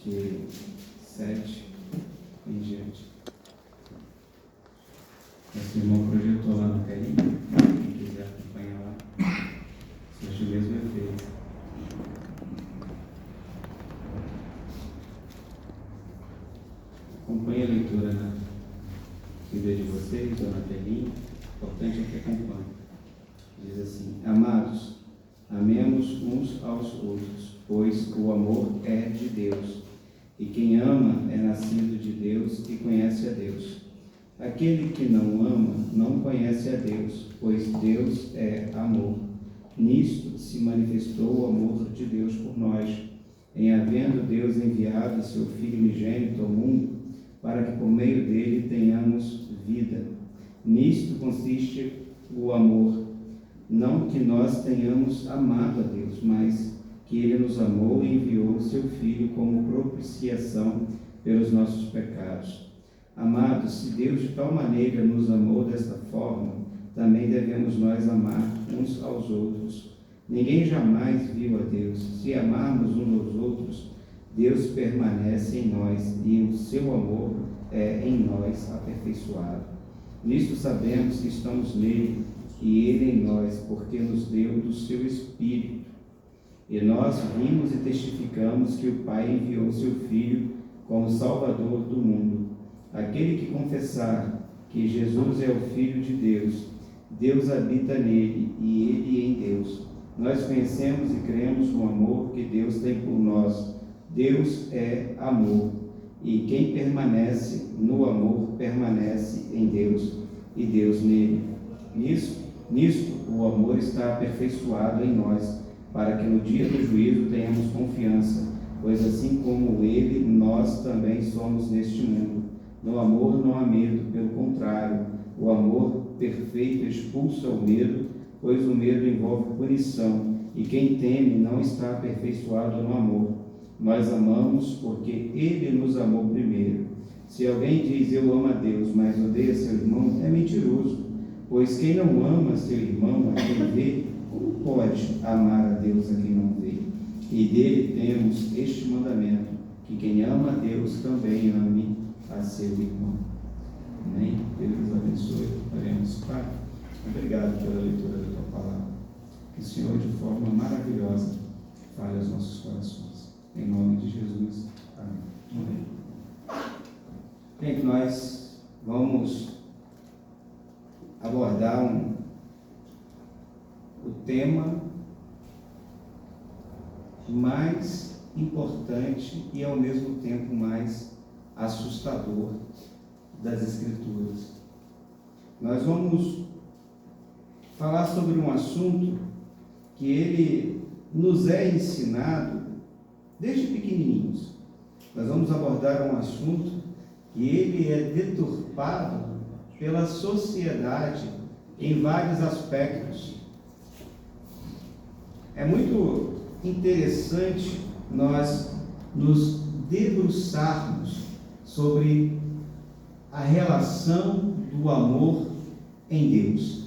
de 7 em diante. Esse irmão projetou lá no telinha, quem quiser acompanhar lá, seja o mesmo efeito. Acompanhe a leitura na Bíblia de vocês, ou na telinha, importante é que acompanhe. Diz assim: Amados, amemos uns aos outros, pois o amor é de Deus, e quem ama é nascido de Deus e conhece a Deus. Aquele que não ama não conhece a Deus, pois Deus é amor. Nisto se manifestou o amor de Deus por nós, em havendo Deus enviado seu Filho unigênito ao mundo, para que por meio dele tenhamos vida. Nisto consiste o amor, não que nós tenhamos amado a Deus, mas que ele nos amou e enviou seu Filho como propiciação pelos nossos pecados. Amados, se Deus de tal maneira nos amou desta forma, também devemos nós amar uns aos outros. Ninguém jamais viu a Deus. Se amarmos uns aos outros, Deus permanece em nós e o seu amor é em nós aperfeiçoado. Nisto sabemos que estamos nele e ele em nós, porque nos deu do seu Espírito. E nós vimos e testificamos que o Pai enviou seu Filho como Salvador do mundo. Aquele que confessar que Jesus é o Filho de Deus, Deus habita nele e ele em Deus. Nós conhecemos e cremos no amor que Deus tem por nós. Deus é amor, e quem permanece no amor permanece em Deus e Deus nele. Nisto o amor está aperfeiçoado em nós, para que no dia do juízo tenhamos confiança, pois assim como ele, nós também somos neste mundo. No amor não há medo, pelo contrário, o amor perfeito expulsa o medo, pois o medo envolve punição, e quem teme não está aperfeiçoado no amor. Nós amamos porque ele nos amou primeiro. Se alguém diz eu amo a Deus, mas odeia seu irmão, é mentiroso, pois quem não ama seu irmão, a quem vê, como pode amar a Deus a quem não vê? E dele temos este mandamento, que quem ama a Deus também ame a seu irmão. Amém? Deus nos abençoe. Oremos. Pai, obrigado pela leitura da tua palavra. Que o Senhor, de forma maravilhosa, fale aos nossos corações. Em nome de Jesus. Amém. Bem, nós vamos abordar o tema mais importante e ao mesmo tempo mais assustador das Escrituras. Nós vamos falar sobre um assunto que ele nos é ensinado desde pequenininhos. Nós vamos abordar um assunto que ele é deturpado pela sociedade em vários aspectos. É muito interessante nós nos debruçarmos sobre a relação do amor em Deus.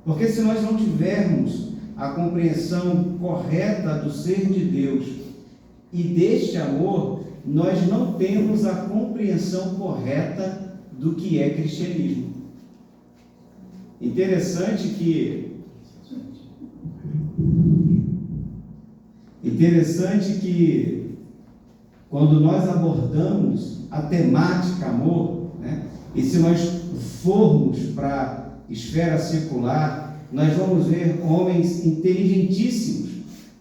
Porque se nós não tivermos a compreensão correta do ser de Deus e deste amor, nós não temos a compreensão correta do que é cristianismo. Interessante que quando nós abordamos a temática amor, e se nós formos para a esfera secular, nós vamos ver homens inteligentíssimos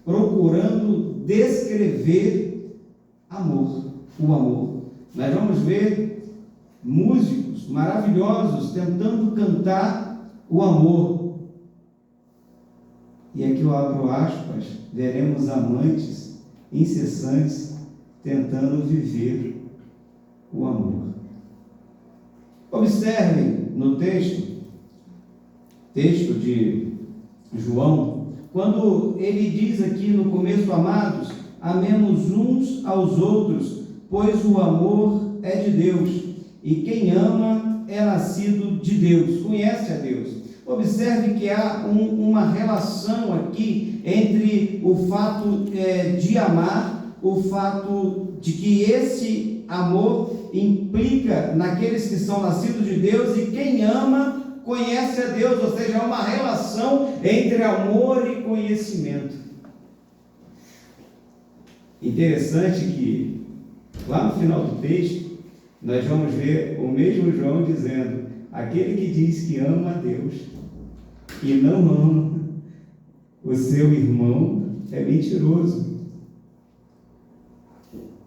procurando descrever amor, o amor. Nós vamos ver músicos maravilhosos tentando cantar o amor. E aqui eu abro aspas, veremos amantes incessantes tentando viver o amor. Observem no texto de João, quando ele diz aqui no começo: amados, amemos uns aos outros, pois o amor é de Deus, e quem ama é nascido de Deus, conhece a Deus. Observe que há uma relação aqui entre o fato de amar o fato de que esse amor implica naqueles que são nascidos de Deus, e quem ama conhece a Deus, ou seja, há uma relação entre amor e conhecimento. Interessante que lá no final do texto nós vamos ver o mesmo João dizendo: aquele que diz que ama a Deus e não ama o seu irmão é mentiroso.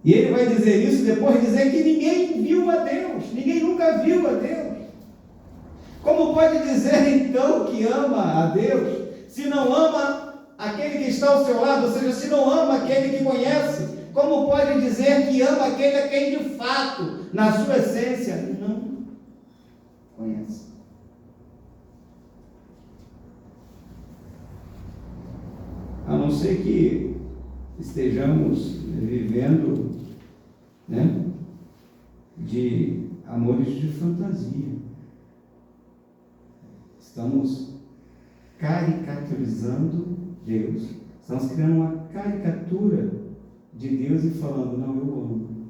E ele vai dizer isso depois de dizer que ninguém viu a Deus, ninguém nunca viu a Deus. Como pode dizer então que ama a Deus, se não ama aquele que está ao seu lado, ou seja, se não ama aquele que conhece? Como pode dizer que ama aquele a quem de fato, na sua essência, não conhece? A não ser que estejamos vivendo, de amores de fantasia. Estamos caricaturizando Deus. Estamos criando uma caricatura de Deus e falando: não, eu amo.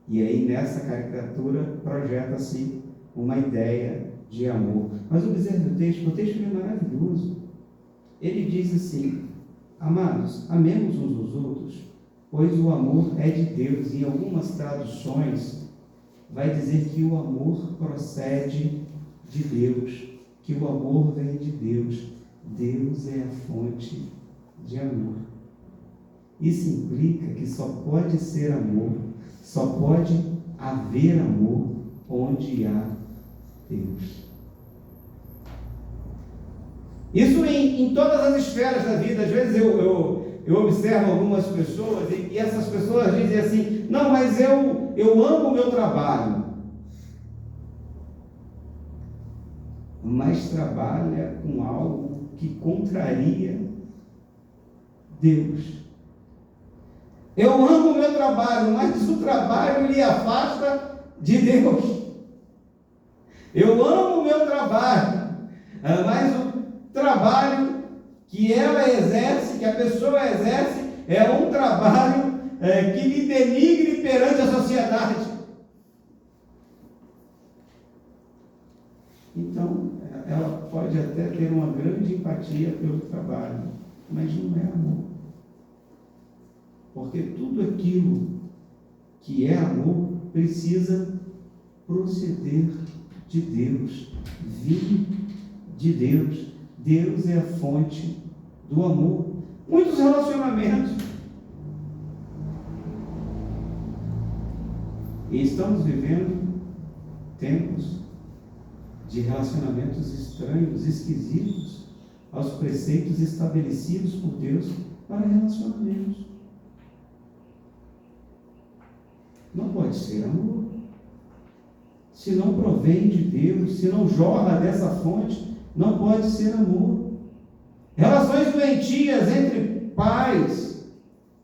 E aí nessa caricatura projeta-se uma ideia de amor. Mas observe o texto é maravilhoso. Ele diz assim: amados, amemos uns aos outros, pois o amor é de Deus. Em algumas traduções vai dizer que o amor procede de Deus, que o amor vem de Deus. Deus é a fonte de amor. Isso implica que só pode ser amor, só pode haver amor onde há Deus. Isso em todas as esferas da vida. Às vezes eu observo algumas pessoas e essas pessoas dizem assim: não, mas eu amo o meu trabalho. Mas trabalha com algo que contraria Deus. Eu amo o meu trabalho, mas o trabalho lhe afasta de Deus. Eu amo o meu trabalho, mas o trabalho que ela exerce, que a pessoa exerce, é um trabalho que lhe denigre perante a sociedade. Então, ela pode até ter uma grande empatia pelo trabalho, mas não é amor. Porque tudo aquilo que é amor precisa proceder de Deus, vir de Deus. Deus é a fonte do amor. Muitos relacionamentos. E estamos vivendo tempos de relacionamentos estranhos, esquisitos, aos preceitos estabelecidos por Deus para relacionamentos. Não pode ser amor. Se não provém de Deus, se não jorra dessa fonte, não pode ser amor. Relações doentias entre pais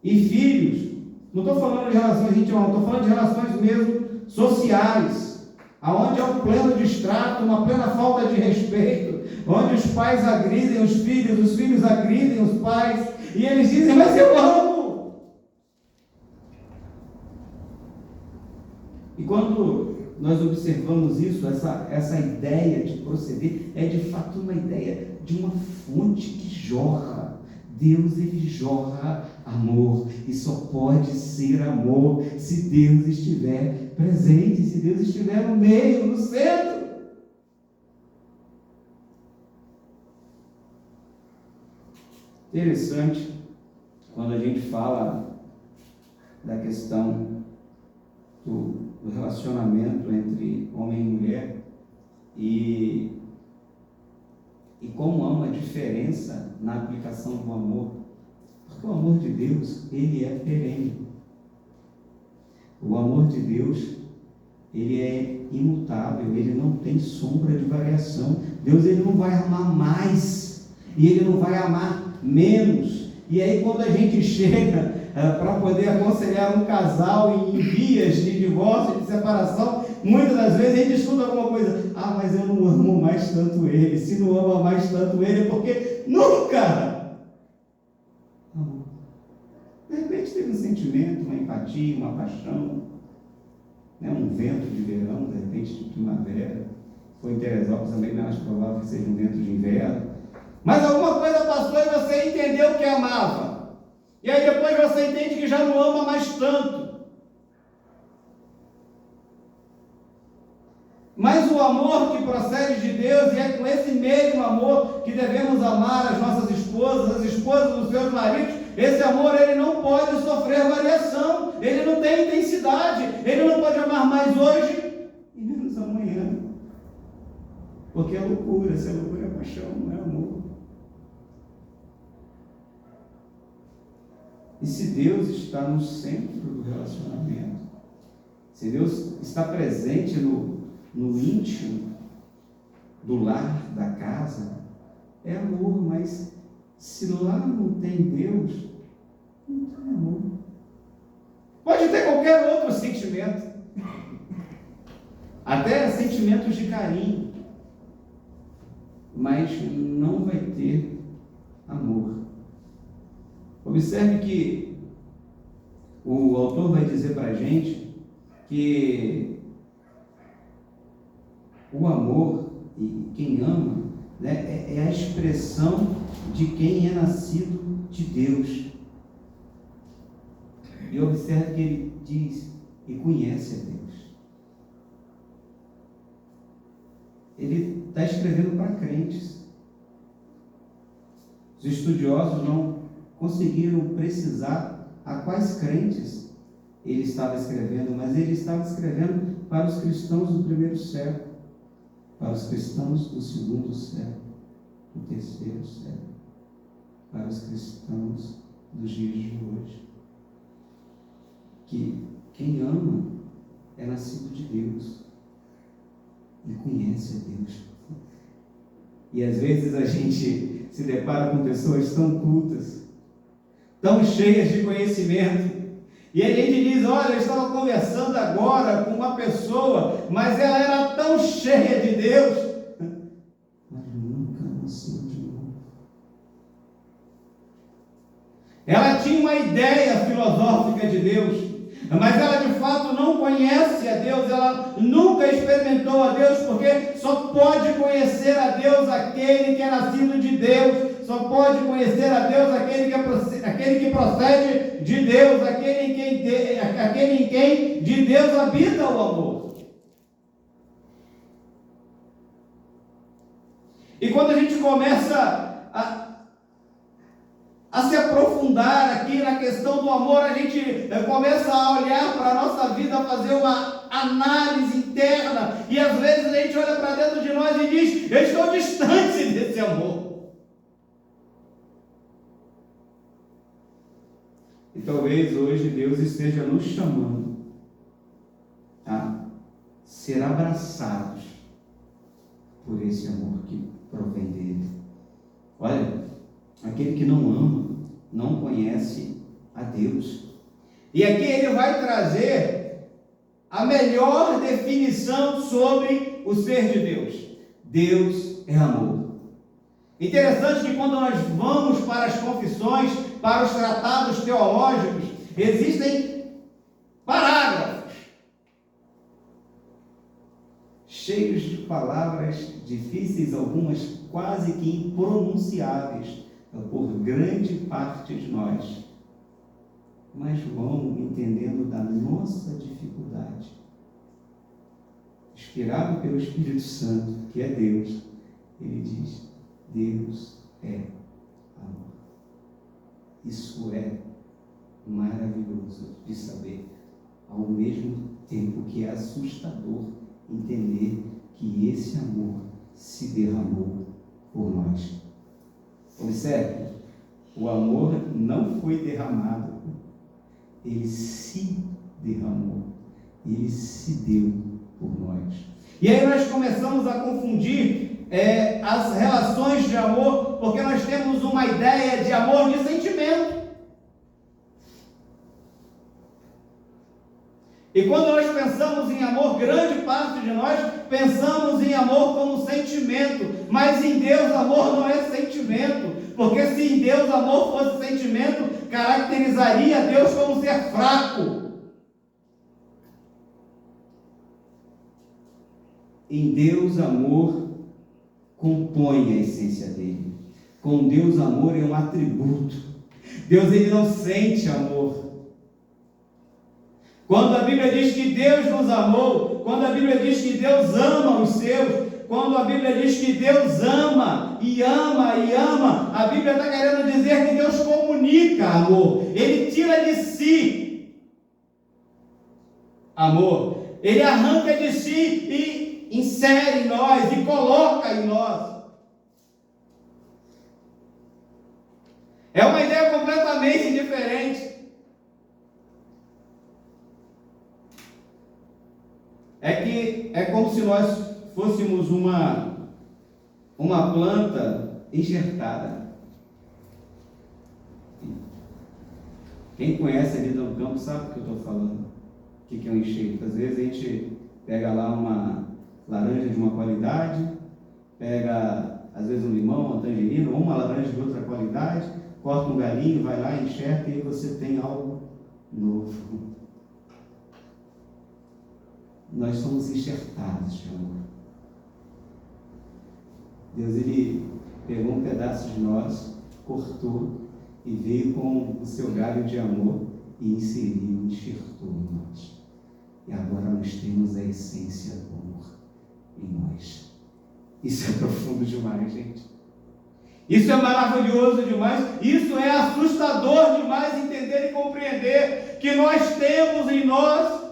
e filhos. Não estou falando de relações íntimas, não, estou falando de relações mesmo sociais, aonde há um pleno distrato, uma plena falta de respeito, onde os pais agridem os filhos agridem os pais, e eles dizem: mas eu amo. E quando nós observamos isso, essa ideia de proceder, é de fato uma ideia de uma fonte que jorra. Deus, ele jorra amor, e só pode ser amor se Deus estiver presente, se Deus estiver no meio, no centro. Interessante, quando a gente fala da questão do relacionamento entre homem e mulher, e como há uma diferença na aplicação do amor, porque o amor de Deus, ele é perene. O amor de Deus, ele é imutável, ele não tem sombra de variação. Deus, ele não vai amar mais, e ele não vai amar menos. E aí quando a gente chega para poder aconselhar um casal em vias de divórcio, de separação, muitas das vezes a gente escuta alguma coisa: ah, mas eu não amo mais tanto ele. Se não ama mais tanto ele, é porque nunca amou. De repente repente teve um sentimento, uma empatia, uma paixão, né? Um vento de verão, de repente de primavera. Foi em Teresópolis também, não acho provável que seja um vento de inverno. Mas alguma coisa passou e você entendeu que amava. E aí depois você entende que já não ama mais tanto. Mas o amor que procede de Deus, e é com esse mesmo amor que devemos amar as nossas esposas, as esposas dos seus maridos, esse amor ele não pode sofrer variação, ele não tem intensidade, ele não pode amar mais hoje e menos amanhã. Porque é loucura, se é loucura é paixão, não é amor. E se Deus está no centro do relacionamento, se Deus está presente no íntimo do lar, da casa, é amor, mas se lá não tem Deus, não tem amor. Pode ter qualquer outro sentimento, até sentimentos de carinho, mas não vai ter amor. Observe que o autor vai dizer para a gente que o amor, e quem ama, né, é a expressão de quem é nascido de Deus. E observe que ele diz e conhece a Deus. Ele está escrevendo para crentes. Os estudiosos não conseguiram precisar a quais crentes ele estava escrevendo, mas ele estava escrevendo para os cristãos do primeiro século, para os cristãos do segundo século, do terceiro século, para os cristãos dos dias de hoje. Que quem ama é nascido de Deus e conhece a Deus. E às vezes a gente se depara com pessoas tão cultas, tão cheias de conhecimento, e a gente diz: olha, eu estava conversando agora com uma pessoa, mas ela era tão cheia de Deus, mas nunca nasceu de novo. Ela tinha uma ideia filosófica de Deus, mas ela de fato não conhece a Deus, ela nunca experimentou a Deus, porque só pode conhecer a Deus aquele que é nascido de Deus, só pode conhecer a Deus aquele que procede de Deus, aquele em quem de Deus habita o amor. E quando a gente começa a se aprofundar aqui na questão do amor, a gente começa a olhar para a nossa vida, a fazer uma análise interna, e às vezes a gente olha para dentro de nós e diz: eu estou distante desse amor. E talvez hoje Deus esteja nos chamando a ser abraçados por esse amor que provém dele. Olha, aquele que não ama, não conhece a Deus. E aqui ele vai trazer a melhor definição sobre o ser de Deus. Deus é amor. Interessante que quando nós vamos para as confissões, para os tratados teológicos, existem parágrafos cheios de palavras difíceis, algumas quase que impronunciáveis por grande parte de nós, mas vão entendendo da nossa dificuldade. Inspirado pelo Espírito Santo, que é Deus, ele diz: Deus é amor. Isso é maravilhoso de saber, ao mesmo tempo que é assustador entender que esse amor se derramou por nós. Observe, o amor não foi derramado, ele se derramou, ele se deu por nós. E aí nós começamos a confundir as relações de amor, porque nós temos uma ideia de amor de sentimento. E quando nós pensamos em amor, grande parte de nós pensamos em amor como sentimento, mas em Deus amor não é sentimento, porque se em Deus amor fosse sentimento, caracterizaria Deus como ser fraco. Em Deus, amor compõe a essência dele. Com Deus, amor é um atributo. Deus, ele não sente amor. Quando a Bíblia diz que Deus nos amou, quando a Bíblia diz que Deus ama os seus, quando a Bíblia diz que Deus ama e ama e ama, a Bíblia está querendo dizer que Deus comunica amor. Ele tira de si amor. Ele arranca de si e insere em nós e coloca em nós. É uma ideia completamente diferente. É como se nós fôssemos uma planta enxertada. Quem conhece ali no campo sabe o que eu estou falando. O que é um enxerto? Às vezes a gente pega lá uma laranja de uma qualidade, pega às vezes um limão, uma tangerina, ou uma laranja de outra qualidade, corta um galinho, vai lá, enxerta e aí você tem algo novo. Nós somos enxertados de amor. Deus, ele pegou um pedaço de nós, cortou e veio com o seu galho de amor e inseriu, enxertou em nós. E agora nós temos a essência do amor em nós. Isso é profundo demais, gente. Isso é maravilhoso demais. Isso é assustador demais entender e compreender que nós temos em nós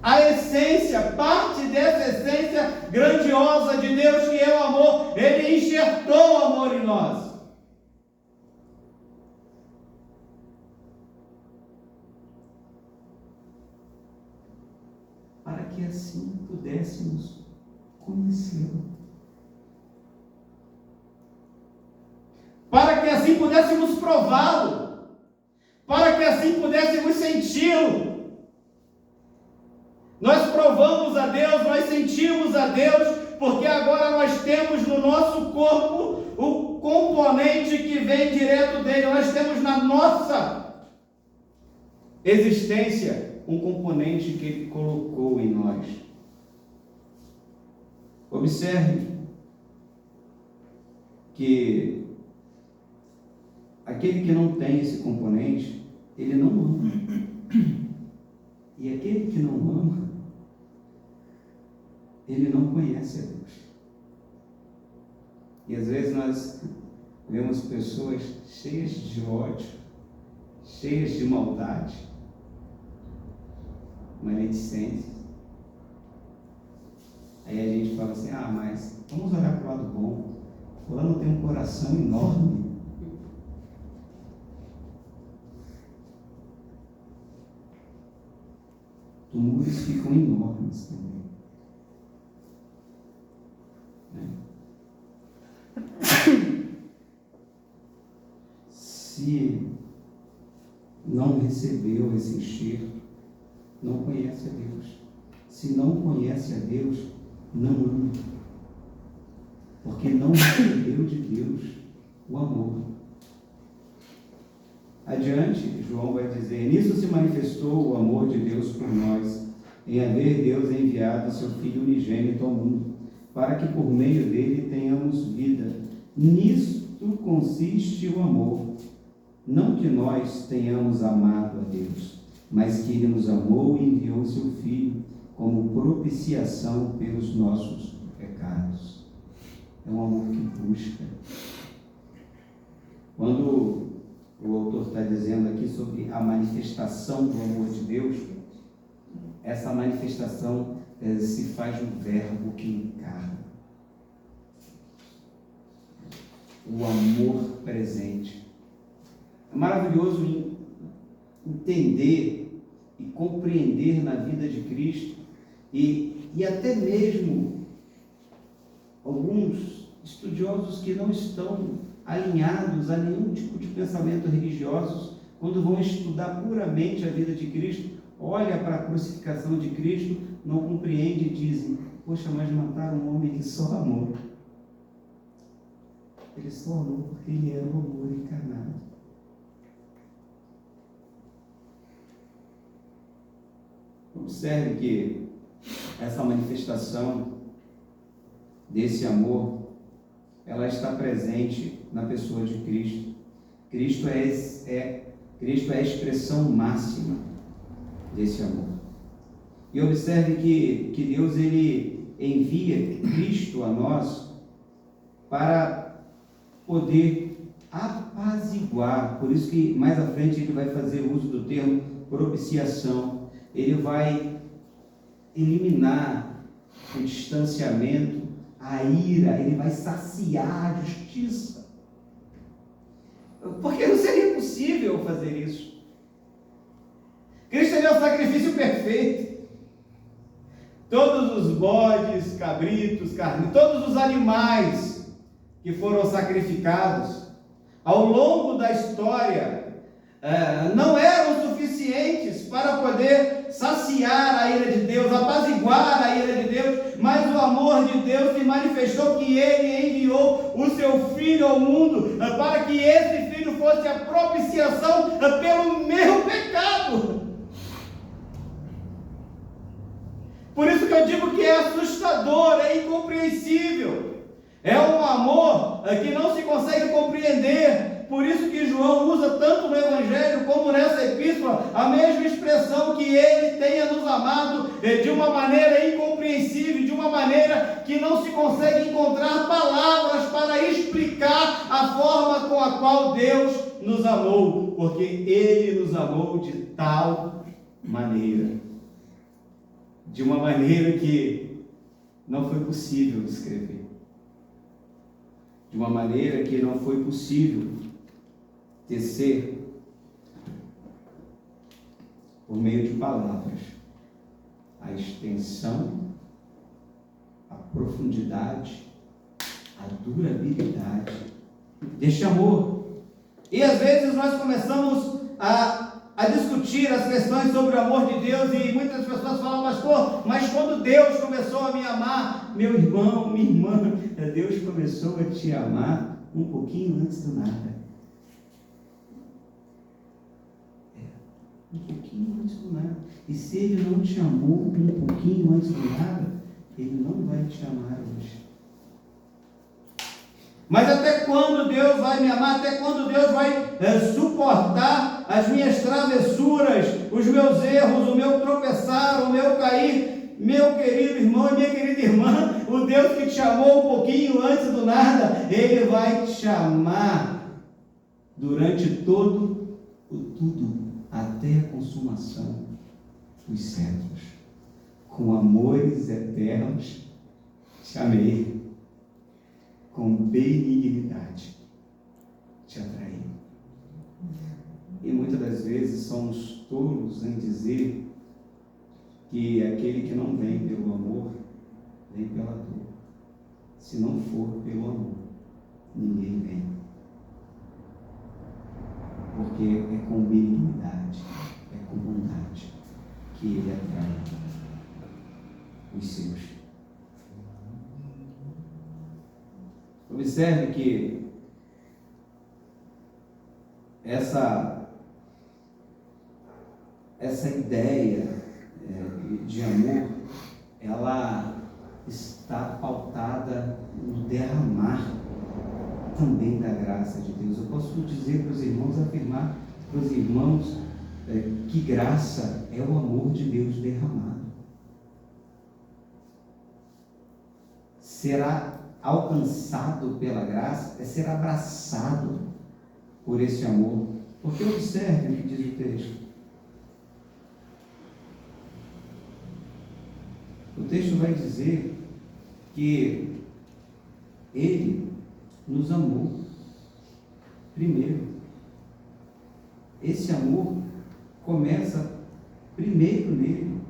a essência, parte dessa essência grandiosa de Deus, que é o amor. Ele enxertou o amor em nós. Para que assim pudéssemos conhecê-lo. Para que assim pudéssemos prová-lo. Para que assim pudéssemos senti-lo. Nós provamos a Deus, nós sentimos a Deus, porque agora nós temos no nosso corpo o componente que vem direto dele. Nós temos na nossa existência um componente que ele colocou em nós. Observe que aquele que não tem esse componente, ele não ama. E aquele que não ama, ele não conhece a Deus. E às vezes nós vemos pessoas cheias de ódio, cheias de maldade, maledicência. Aí a gente fala assim, mas vamos olhar para o lado bom. Fulano tem um coração enorme. Tumores ficam enormes também. Se não recebeu esse enxerto, não conhece a Deus. Se não conhece a Deus, não ama. Porque não recebeu de Deus o amor. Adiante, João vai dizer, nisso se manifestou o amor de Deus por nós, em haver Deus enviado seu Filho unigênito ao mundo, para que por meio dele tenhamos vida. Nisto consiste o amor. Não que nós tenhamos amado a Deus, mas que ele nos amou e enviou seu Filho como propiciação pelos nossos pecados. É um amor que busca. Quando o autor está dizendo aqui sobre a manifestação do amor de Deus, essa manifestação se faz no verbo que encarna. O amor presente. É maravilhoso entender e compreender na vida de Cristo e até mesmo alguns estudiosos que não estão alinhados a nenhum tipo de pensamento religioso, quando vão estudar puramente a vida de Cristo, olha para a crucificação de Cristo, não compreende e dizem, poxa, mas mataram um homem que só amou. Ele só amou porque ele era o amor encarnado. Observe que essa manifestação desse amor, ela está presente na pessoa de Cristo. Cristo é a expressão máxima desse amor. E observe que Deus ele envia Cristo a nós para poder apaziguar. Por isso que mais à frente ele vai fazer uso do termo propiciação. Ele vai eliminar o distanciamento, a ira, ele vai saciar a justiça. Porque não seria possível fazer isso. Cristo é o sacrifício perfeito. Todos os bodes, cabritos, carne, todos os animais que foram sacrificados ao longo da história não eram suficientes para poder saciar a ira de Deus, apaziguar a ira de Deus, mas o amor de Deus se manifestou que Ele enviou o seu Filho ao mundo para que esse Filho fosse a propiciação pelo meu pecado. Por isso que eu digo que é assustador, é incompreensível. É um amor que não se consegue compreender. Por isso que João usa tanto no Evangelho como nessa epístola a mesma expressão, que Ele tenha nos amado de uma maneira incompreensível, de uma maneira que não se consegue encontrar palavras para explicar a forma com a qual Deus nos amou, porque Ele nos amou de tal maneira, de uma maneira que não foi possível descrever, de uma maneira que não foi possível tecer por meio de palavras a extensão, a profundidade, a durabilidade deste amor. E às vezes nós começamos a discutir as questões sobre o amor de Deus, e muitas pessoas falam: pastor, mas quando Deus começou a me amar? Meu irmão, minha irmã, Deus começou a te amar um pouquinho antes do nada. Um pouquinho antes do nada. E se Ele não te amou um pouquinho antes do nada, Ele não vai te amar hoje. Mas até quando Deus vai me amar? Até quando Deus vai suportar as minhas travessuras, os meus erros, o meu tropeçar, o meu cair? Meu querido irmão e minha querida irmã, o Deus que te amou um pouquinho antes do nada, Ele vai te amar durante todo o tudo, até a consumação dos séculos. Com amores eternos te amei, com benignidade te atraí. E muitas das vezes somos tolos em dizer que aquele que não vem pelo amor, vem pela dor. Se não for pelo amor, ninguém vem. Porque é com benignidade, é com bondade que Ele atrai os seus. Observe que essa ideia de amor, ela está pautada no derramar também da graça de Deus. Eu posso dizer para os irmãos, afirmar para os irmãos que graça é o amor de Deus derramado. Será alcançado pela graça, é ser abraçado por esse amor. Porque observe o que diz o texto. O texto vai dizer que Ele nos amou primeiro. Esse amor começa primeiro nele.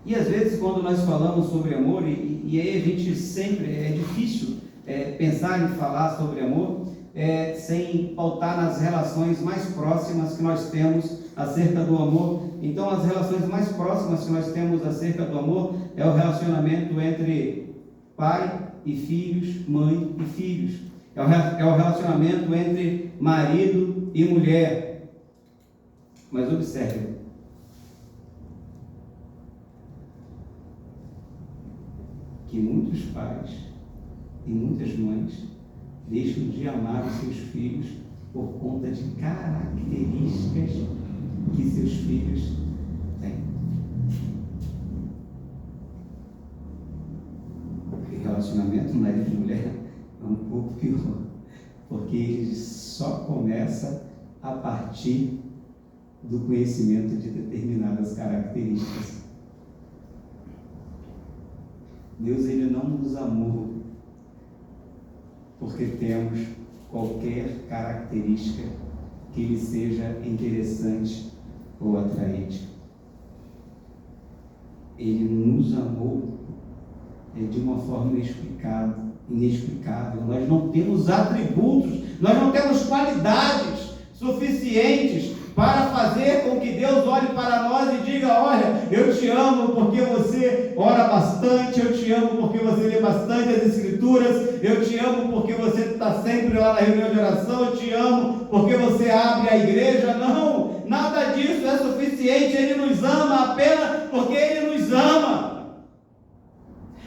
E às vezes quando nós falamos sobre amor, e aí a gente sempre, é difícil pensar em falar sobre amor sem pautar nas relações mais próximas que nós temos acerca do amor. Então as relações mais próximas que nós temos acerca do amor é o relacionamento entre pai e filhos, mãe e filhos. É o relacionamento entre marido e mulher. Mas observe, que muitos pais e muitas mães deixam de amar os seus filhos por conta de características que seus filhos têm. O relacionamento marido e mulher é um pouco pior, porque ele só começa a partir do conhecimento de determinadas características. Deus, ele não nos amou porque temos qualquer característica que lhe seja interessante ou atraente. Ele nos amou de uma forma inexplicável. Nós não temos atributos, nós não temos qualidades suficientes para fazer com que Deus olhe para nós e diga: olha, eu te amo porque você ora bastante, eu te amo porque você lê bastante as Escrituras, eu te amo porque você está sempre lá na reunião de oração, eu te amo porque você abre a igreja. Não, nada disso é suficiente. Ele nos ama apenas porque Ele nos ama.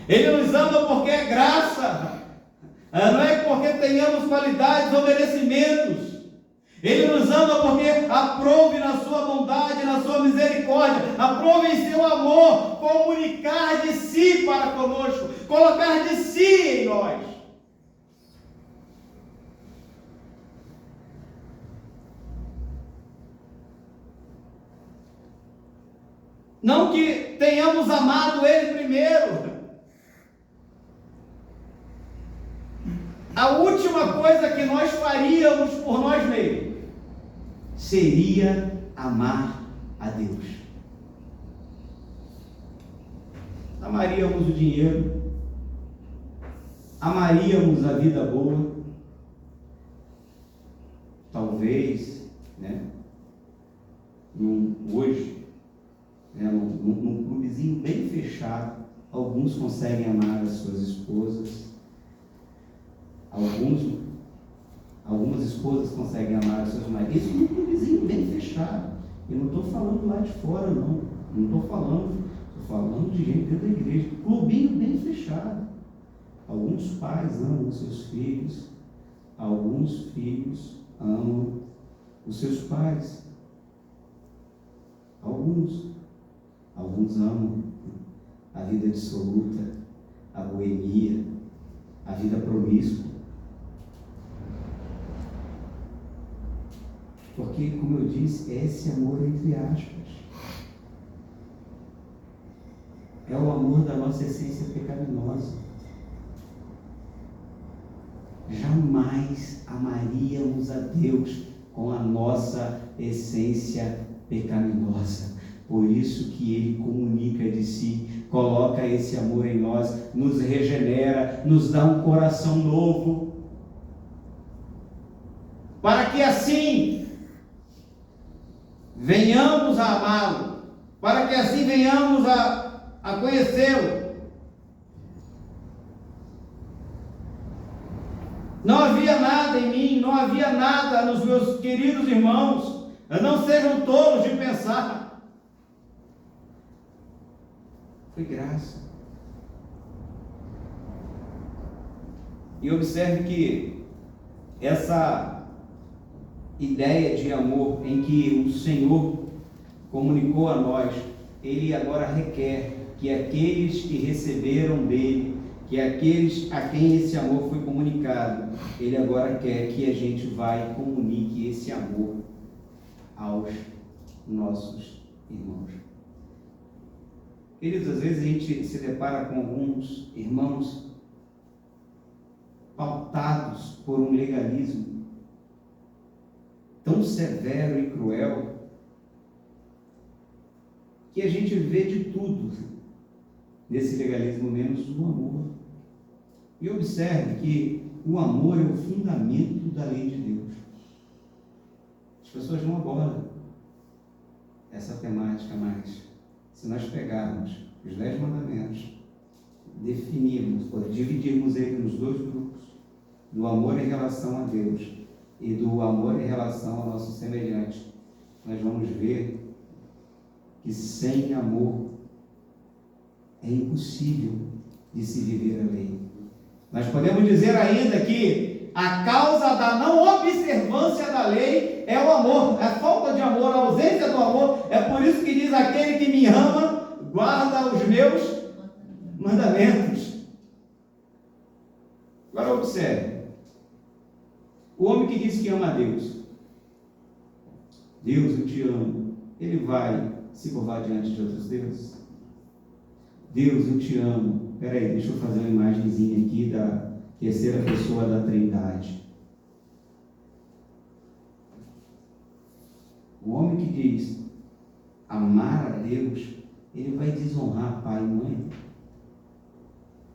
Ele nos ama porque é graça, não é porque tenhamos qualidades ou merecimentos. Ele nos ama porque aprove na sua bondade, na sua misericórdia, aprove em seu amor comunicar de si para conosco, colocar de si em nós. Não que tenhamos amado Ele primeiro. A última coisa que nós faríamos por nós mesmos seria amar a Deus. Amaríamos o dinheiro, amaríamos a vida boa, talvez, hoje, num clubezinho bem fechado, alguns conseguem amar as suas esposas, algumas esposas conseguem amar os seus maridos, isso num clubezinho bem fechado. Eu não estou falando lá de fora, não estou falando de gente dentro da igreja, clubinho bem fechado. Alguns pais amam os seus filhos, alguns filhos amam os seus pais, alguns amam a vida dissoluta, a boemia, a vida promíscua. Porque, como eu disse, é esse amor entre aspas. É o amor da nossa essência pecaminosa. Jamais amaríamos a Deus com a nossa essência pecaminosa. Por isso que Ele comunica de si, coloca esse amor em nós, nos regenera, nos dá um coração novo, para que assim venhamos a amá-lo, para que assim venhamos a conhecê-lo. Não havia nada em mim, não havia nada nos meus queridos irmãos. Não sejam tolos de pensar. Foi graça. E observe que essa ideia de amor em que o Senhor comunicou a nós, Ele agora requer que aqueles que receberam dele, que aqueles a quem esse amor foi comunicado, Ele agora quer que a gente vá e comunique esse amor aos nossos irmãos. Queridos, às vezes a gente se depara com alguns irmãos pautados por um legalismo tão severo e cruel, que a gente vê de tudo nesse legalismo, menos o amor. E observe que o amor é o fundamento da lei de Deus. As pessoas não abordam essa temática mais. Se nós pegarmos os 10 mandamentos, definirmos, ou dividirmos ele nos dois grupos, do amor em relação a Deus e do amor em relação ao nosso semelhante, nós vamos ver que sem amor é impossível de se viver a lei. Nós podemos dizer ainda que a causa da não observância da lei é o amor, é a falta de amor, a ausência do amor. É por isso que diz: aquele que me ama, guarda os meus mandamentos. Agora observe, o homem que diz que ama a Deus, Deus, eu te amo, ele vai se curvar diante de outros deuses? Deus, eu te amo. Espera aí, deixa eu fazer uma imagenzinha aqui da terceira pessoa da Trindade. O homem que diz amar a Deus, ele vai desonrar pai e mãe.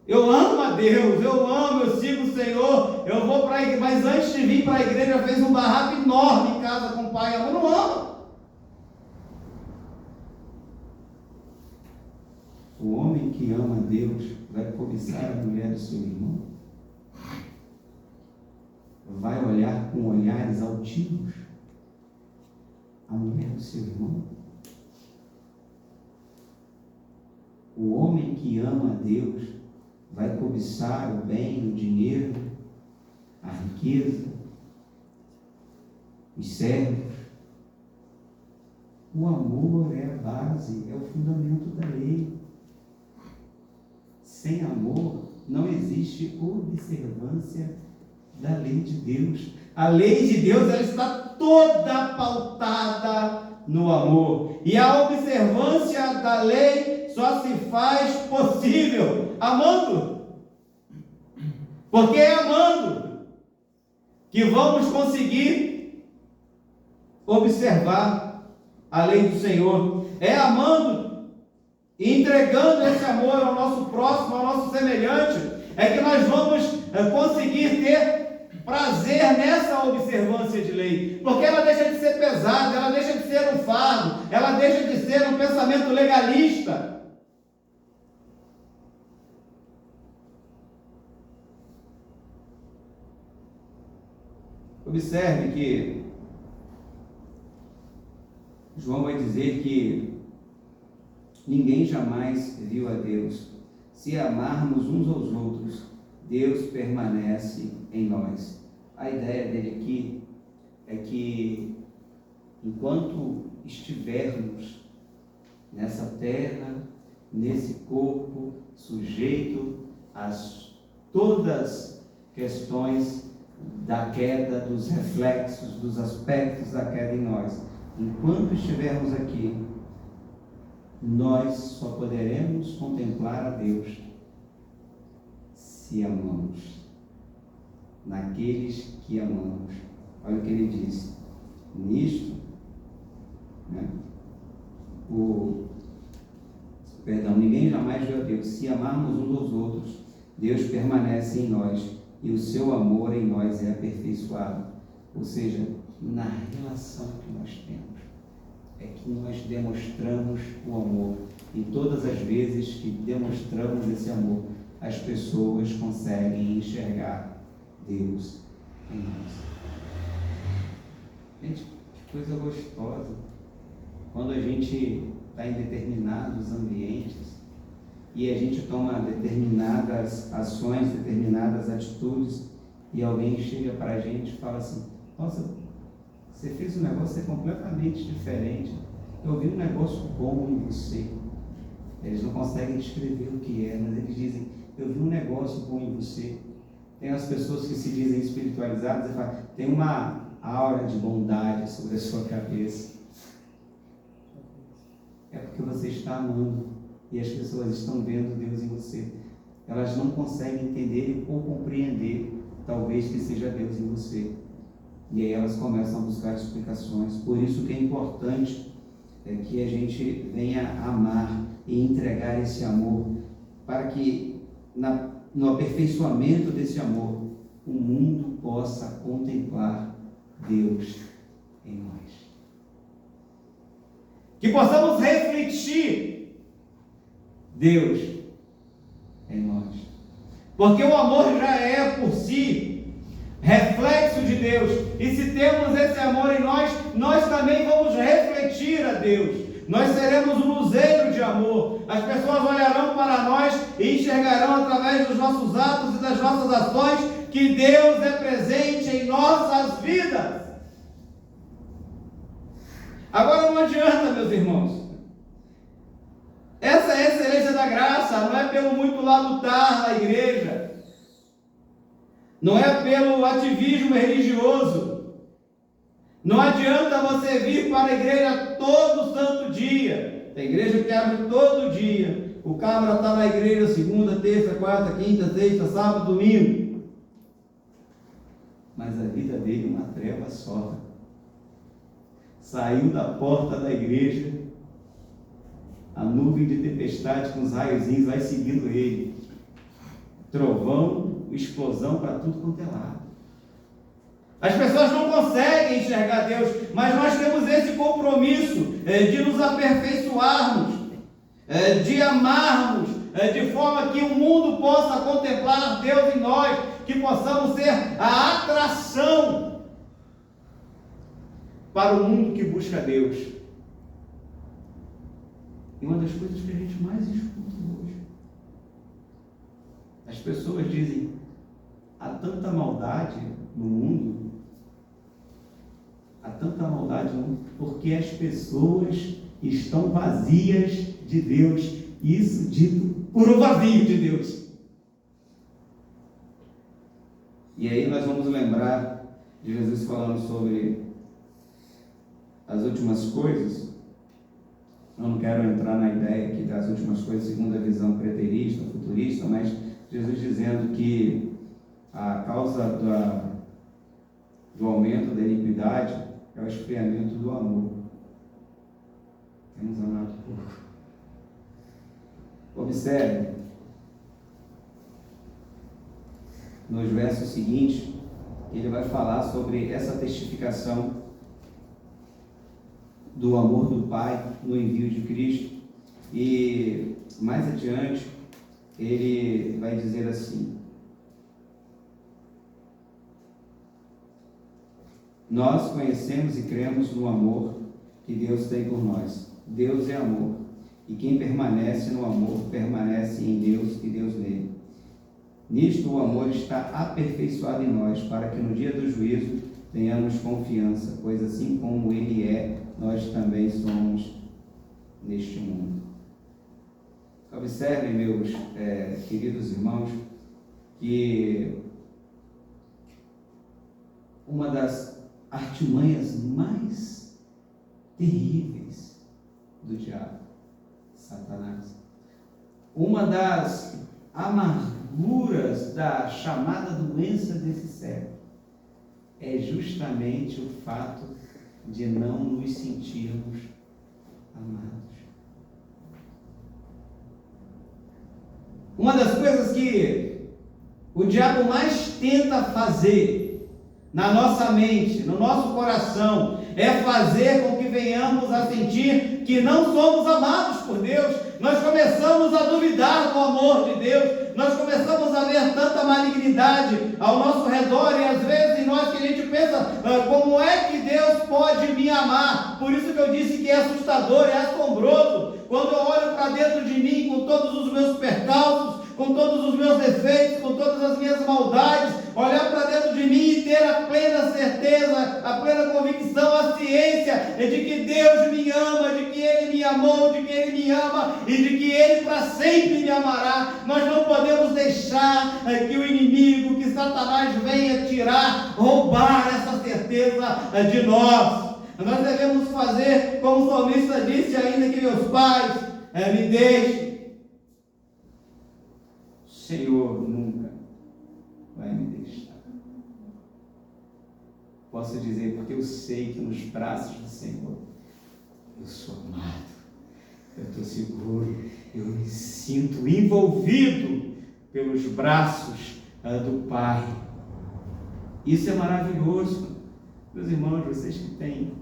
Eu amo a Deus, eu amo, eu sigo o Senhor, eu vou para a igreja, mas antes de vir para a igreja fez um barraco enorme em casa com o pai. Eu não amo. O homem que ama a Deus vai cobiçar a mulher do seu irmão, vai olhar com olhares altivos a mulher do seu irmão. O homem que ama a Deus vai cobiçar o bem, o dinheiro, a riqueza, os servos. O amor é a base, é o fundamento da lei. Sem amor não existe observância da lei de Deus. A lei de Deus, ela está toda pautada no amor. E a observância da lei só se faz possível amando. Porque é amando que vamos conseguir observar a lei do Senhor. É amando e entregando esse amor ao nosso próximo, ao nosso semelhante, é que nós vamos conseguir ter prazer nessa observância de lei, porque ela deixa de ser pesada, ela deixa de ser um fardo, ela deixa de ser um pensamento legalista. Observe que João vai dizer que ninguém jamais viu a Deus. Se amarmos uns aos outros, Deus permanece em nós. A ideia dele aqui é que, enquanto estivermos nessa terra, nesse corpo, sujeito a todas as questões da queda, dos reflexos, dos aspectos da queda em nós, enquanto estivermos aqui, nós só poderemos contemplar a Deus se amamos, naqueles que amamos. Olha o que ele diz, nisto, ninguém jamais viu a Deus. Se amarmos uns aos outros, Deus permanece em nós e o seu amor em nós é aperfeiçoado. Ou seja, na relação que nós temos, é que nós demonstramos o amor. E todas as vezes que demonstramos esse amor, as pessoas conseguem enxergar Deus em nós. Gente, que coisa gostosa quando a gente está em determinados ambientes e a gente toma determinadas ações, determinadas atitudes, e alguém chega para a gente e fala assim: nossa, você fez um negócio completamente diferente. Eu vi um negócio bom em você. Eles não conseguem descrever o que é, mas eles dizem: eu vi um negócio bom em você. Tem as pessoas que se dizem espiritualizadas e falam: tem uma aura de bondade sobre a sua cabeça. É porque você está amando e as pessoas estão vendo Deus em você. Elas não conseguem entender ou compreender, talvez, que seja Deus em você. E aí elas começam a buscar explicações. Por isso que é importante que a gente venha amar e entregar esse amor, para que no aperfeiçoamento desse amor, o mundo possa contemplar Deus em nós. Que possamos refletir Deus em nós. Porque o amor já é por si reflexo de Deus. E se temos esse amor em nós, nós também vamos refletir a Deus. nós seremos um luzeiro de amor. As pessoas olharão para nós e enxergarão através dos nossos atos e das nossas ações que Deus é presente em nossas vidas. Agora não adianta, meus irmãos. Essa é a excelência da graça, não é pelo muito labutar na igreja, não é pelo ativismo religioso. Não adianta você vir para a igreja todo santo dia. Tem igreja que abre todo dia. O cabra está na igreja segunda, terça, quarta, quinta, sexta, sábado, domingo. Mas a vida dele é uma treva só. Saiu da porta da igreja, a nuvem de tempestade com os raiozinhos vai seguindo ele. Trovão, explosão para tudo quanto é lado. As pessoas não conseguem enxergar Deus, mas nós temos esse compromisso de nos aperfeiçoarmos, de amarmos, de forma que o mundo possa contemplar Deus em nós, que possamos ser a atração para o mundo que busca Deus. E uma das coisas que a gente mais escuta hoje, as pessoas dizem: há tanta maldade no mundo, há tanta maldade no mundo, porque as pessoas estão vazias de Deus. Isso dito por um vazio de Deus. E aí nós vamos lembrar de Jesus falando sobre as últimas coisas. Eu não quero entrar na ideia aqui das últimas coisas segundo a visão preterista, futurista, mas Jesus dizendo que a causa do aumento da iniquidade é o esfriamento do amor. Temos amado pouco. Observe, nos versos seguintes, ele vai falar sobre essa testificação do amor do Pai no envio de Cristo, e mais adiante ele vai dizer assim: nós conhecemos e cremos no amor que Deus tem por nós. Deus é amor, e quem permanece no amor permanece em Deus e Deus nele. Nisto o amor está aperfeiçoado em nós, para que no dia do juízo tenhamos confiança, pois assim como ele é, nós também somos neste mundo. Observem, meus queridos irmãos, que uma das artimanhas mais terríveis do diabo, Satanás, uma das amarguras da chamada doença desse século, é justamente o fato de não nos sentirmos amados. Uma das coisas que o diabo mais tenta fazer na nossa mente, no nosso coração, é fazer com que venhamos a sentir que não somos amados por Deus. Nós começamos a duvidar do amor de Deus, nós começamos a ver tanta malignidade ao nosso redor, e às vezes em nós que a gente pensa: como é que Deus pode me amar? Por isso que eu disse que é assustador, é assombroso, quando eu olho para dentro de mim com todos os meus percalços, com todos os meus defeitos, com todas as minhas maldades, olhar para dentro de mim e ter a plena certeza, a plena convicção, a ciência de que Deus me ama, de que Ele me amou, de que Ele me ama e de que Ele para sempre me amará. Nós não podemos deixar que o inimigo, que Satanás venha tirar, roubar essa certeza de nós. Nós devemos fazer como o salmista disse: ainda que meus pais me deixem, o Senhor nunca vai me deixar. Posso dizer, porque eu sei que nos braços do Senhor eu sou amado, eu estou seguro, eu me sinto envolvido pelos braços do Pai. Isso é maravilhoso. Meus irmãos, vocês que têm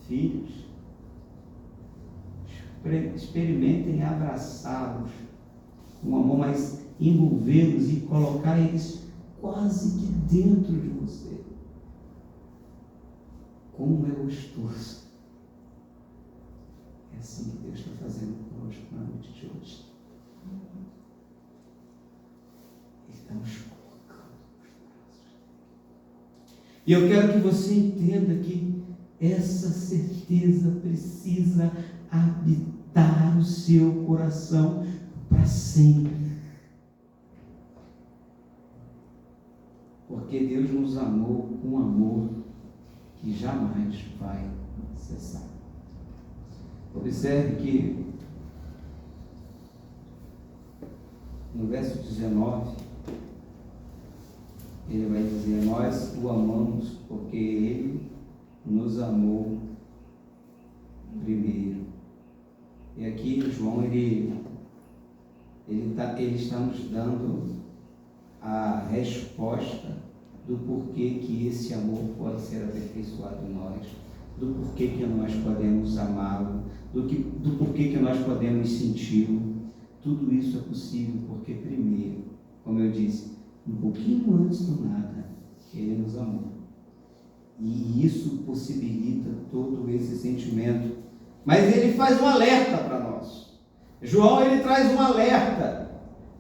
filhos, experimentem abraçá-los com um amor, mas envolvê-los e colocar eles quase que dentro de você. Como é gostoso. É assim que E eu quero que você entenda que essa certeza precisa habitar o seu coração para sempre. Porque Deus nos amou com um amor que jamais vai cessar. Observe que no verso 19, ele vai dizer: nós o amamos porque ele nos amou primeiro. E aqui João ele está nos dando a resposta do porquê que esse amor pode ser aperfeiçoado em nós, do porquê que nós podemos amá-lo, do porquê que nós podemos senti-lo. Tudo isso é possível porque, primeiro, como eu disse, um pouquinho antes do nada, ele nos amou. E isso possibilita todo esse sentimento. Mas ele faz um alerta para nós. João, ele traz um alerta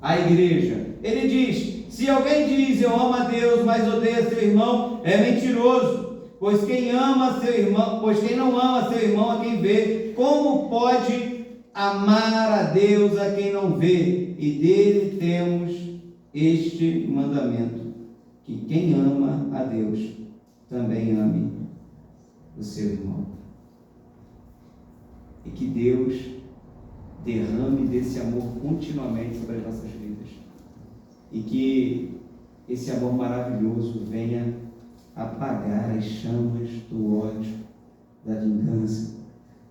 à igreja. Ele diz: se alguém diz eu amo a Deus, mas odeia seu irmão, é mentiroso. Pois quem não ama seu irmão a quem vê, como pode amar a Deus a quem não vê? E dele temos este mandamento, que quem ama a Deus também ame o seu irmão. E que Deus derrame desse amor continuamente sobre as nossas vidas. E que esse amor maravilhoso venha apagar as chamas do ódio, da vingança,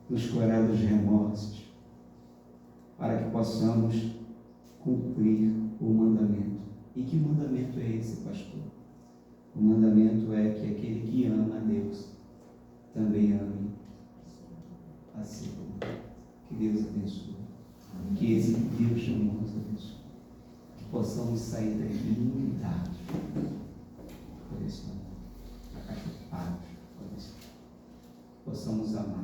nos corais dos remorsos, para que possamos cumprir o mandamento. E que mandamento é esse, pastor? O mandamento é que aquele que ama a Deus também ame a si. Que Deus abençoe. Que esse Deus de amor nos abençoe. Que possamos sair daqui iluminados por esse amor, acachopados por esse amor. Possamos amar